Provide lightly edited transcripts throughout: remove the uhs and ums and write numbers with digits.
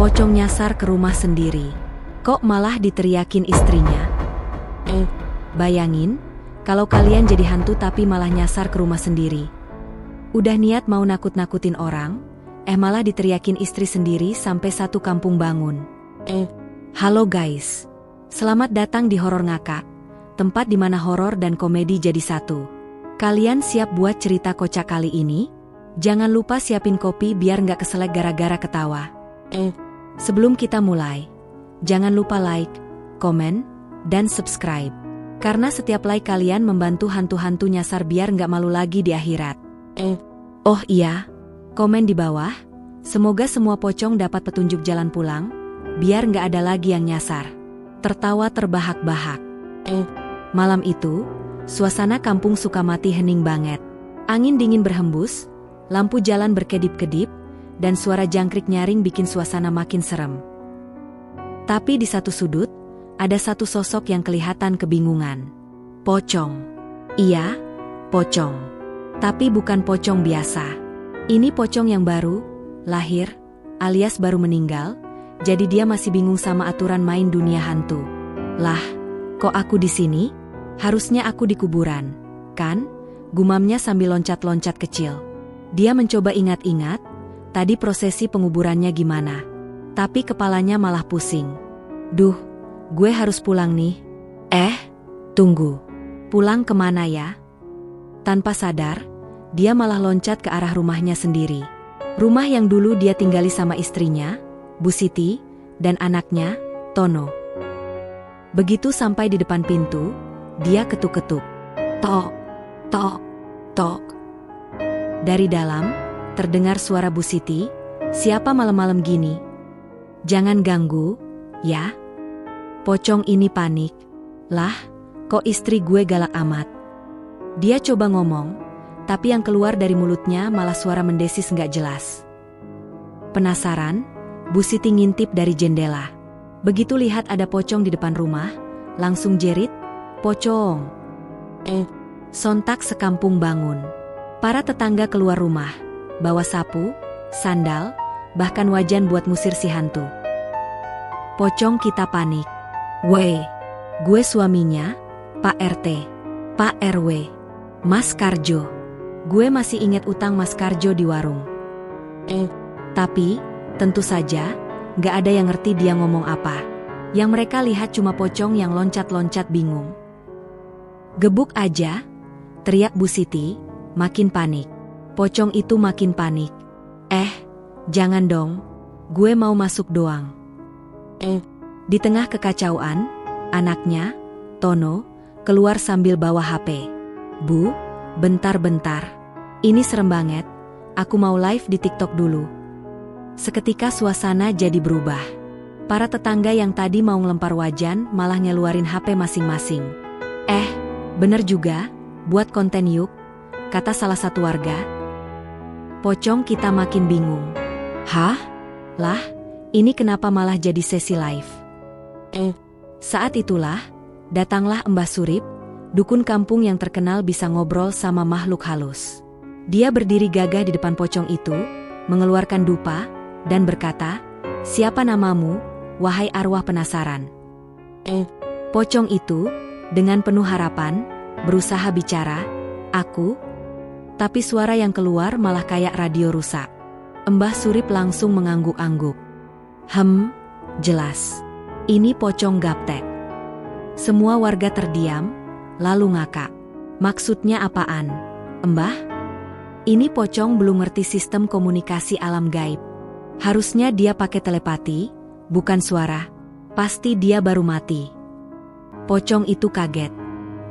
Pocong nyasar ke rumah sendiri. Kok malah diteriakin istrinya? Bayangin, kalau kalian jadi hantu tapi malah nyasar ke rumah sendiri. Udah niat mau nakut-nakutin orang, malah diteriakin istri sendiri sampai satu kampung bangun. Halo guys, selamat datang di Horor Ngakak, tempat di mana horor dan komedi jadi satu. Kalian siap buat cerita kocak kali ini? Jangan lupa siapin kopi biar nggak keselak gara-gara ketawa. Sebelum kita mulai, jangan lupa like, komen, dan subscribe. Karena setiap like kalian membantu hantu-hantu nyasar biar nggak malu lagi di akhirat. Oh iya, komen di bawah. Semoga semua pocong dapat petunjuk jalan pulang, biar nggak ada lagi yang nyasar. Tertawa terbahak-bahak. Malam itu, suasana kampung Sukamati hening banget. Angin dingin berhembus, lampu jalan berkedip-kedip, dan suara jangkrik nyaring bikin suasana makin serem. Tapi di satu sudut, ada satu sosok yang kelihatan kebingungan. Pocong. Iya, pocong. Tapi bukan pocong biasa. Ini pocong yang baru, lahir, alias baru meninggal, jadi dia masih bingung sama aturan main dunia hantu. Lah, kok aku di sini? Harusnya aku di kuburan, kan? Gumamnya sambil loncat-loncat kecil. Dia mencoba ingat-ingat, tadi prosesi penguburannya gimana. Tapi kepalanya malah pusing. Duh, gue harus pulang nih. Tunggu. Pulang kemana ya? Tanpa sadar, dia malah loncat ke arah rumahnya sendiri. Rumah yang dulu dia tinggali sama istrinya, Bu Siti, dan anaknya, Tono. Begitu sampai di depan pintu, dia ketuk-ketuk. Tok, tok, tok. Dari dalam, terdengar suara Bu Siti, siapa malam-malam gini? Jangan ganggu, ya. Pocong ini panik. Lah, kok istri gue galak amat? Dia coba ngomong, tapi yang keluar dari mulutnya malah suara mendesis nggak jelas. Penasaran, Bu Siti ngintip dari jendela. Begitu lihat ada pocong di depan rumah, langsung jerit, "Pocong!" Sontak sekampung bangun. Para tetangga keluar rumah, bawa sapu, sandal, bahkan wajan buat musir si hantu. Pocong kita panik. Weh, gue suaminya, Pak RT, Pak RW, Mas Karjo. Gue masih inget utang Mas Karjo di warung. Tapi, tentu saja, gak ada yang ngerti dia ngomong apa. Yang mereka lihat cuma pocong yang loncat-loncat bingung. Gebuk aja, teriak Bu Siti, makin panik. Pocong itu makin panik. Jangan dong, gue mau masuk doang. Di tengah kekacauan, anaknya, Tono, keluar sambil bawa HP. Bu, bentar-bentar. Ini serem banget, aku mau live di TikTok dulu. Seketika suasana jadi berubah. Para tetangga yang tadi mau ngelempar wajan malah ngeluarin HP masing-masing. Bener juga, buat konten yuk, kata salah satu warga. Pocong kita makin bingung. Hah? Lah, ini kenapa malah jadi sesi live? Saat itulah, datanglah Mbah Surip, dukun kampung yang terkenal bisa ngobrol sama makhluk halus. Dia berdiri gagah di depan pocong itu, mengeluarkan dupa, dan berkata, "Siapa namamu, wahai arwah penasaran?" Pocong itu, dengan penuh harapan, berusaha bicara, "Aku." Tapi suara yang keluar malah kayak radio rusak. Mbah Surip langsung mengangguk-angguk. Jelas. Ini pocong gaptek. Semua warga terdiam, lalu ngakak. Maksudnya apaan, Mbah? Ini pocong belum ngerti sistem komunikasi alam gaib. Harusnya dia pakai telepati, bukan suara. Pasti dia baru mati. Pocong itu kaget.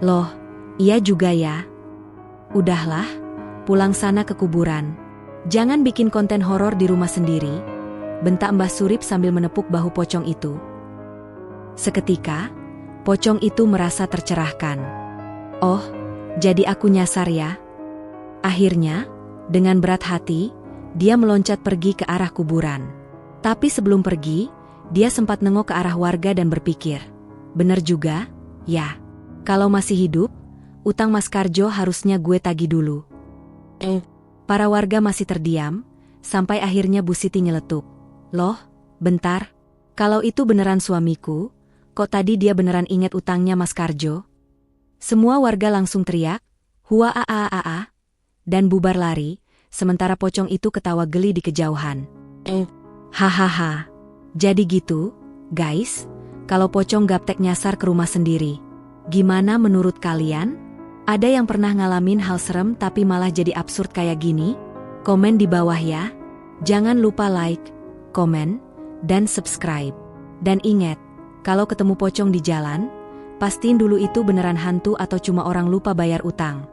Loh, iya juga ya. Udahlah, pulang sana ke kuburan. Jangan bikin konten horor di rumah sendiri, bentak Mbah Surip sambil menepuk bahu pocong itu. Seketika, pocong itu merasa tercerahkan. Oh, jadi aku nyasar ya. Akhirnya, dengan berat hati, dia meloncat pergi ke arah kuburan. Tapi sebelum pergi, dia sempat nengok ke arah warga dan berpikir, bener juga, ya. Kalau masih hidup, utang Mas Karjo harusnya gue tagih dulu. Para warga masih terdiam, sampai akhirnya Bu Siti nyeletuk. Loh, Bentar, kalau itu beneran suamiku, kok tadi dia beneran inget utangnya Mas Karjo? Semua warga langsung teriak, "Hua a a a a," dan bubar lari, sementara pocong itu ketawa geli di kejauhan. Hahaha. Jadi gitu, guys, kalau pocong gaptek nyasar ke rumah sendiri. Gimana menurut kalian? Ada yang pernah ngalamin hal serem tapi malah jadi absurd kayak gini? Komen di bawah ya. Jangan lupa like, komen, dan subscribe. Dan ingat, kalau ketemu pocong di jalan, pastiin dulu itu beneran hantu atau cuma orang lupa bayar utang.